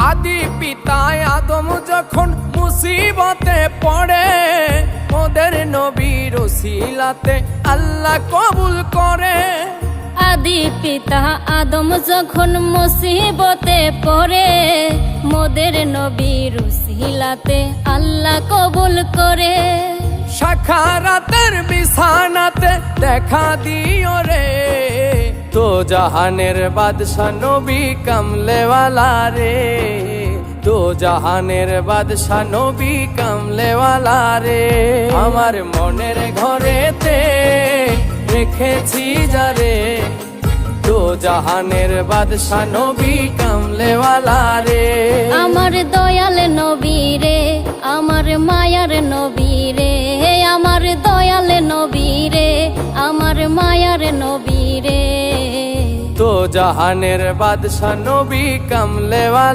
আদি পিতা আদম যখন মুসিবতে পড়ে, ওদের নবীর ওসিলাতে আল্লাহ কবুল করে। আদি পিতা আদম যখন মুসিবতে পড়ে, মোদের নবীর উসিলাতে আল্লাহ কবুল করে। সাখারাতের বিছানাতে দেখা দিও রে, তো জাহানের বাদশা নবী কামলেওয়ালা রে, তো জাহানের বাদশা নবী কামলেওয়ালা রে। আমার মনের ঘরেতে রেখেছি যারে, তো জাহানের বাদশা নবী কামলেওয়ালা রে। আমার দয়াল নবী রে, আমার মায়ার নবী রে, আমার দয়াল নবী রে, আমার মায়ার নবী রে। তো জাহানের বাদশা নবী কামলেওয়ালা।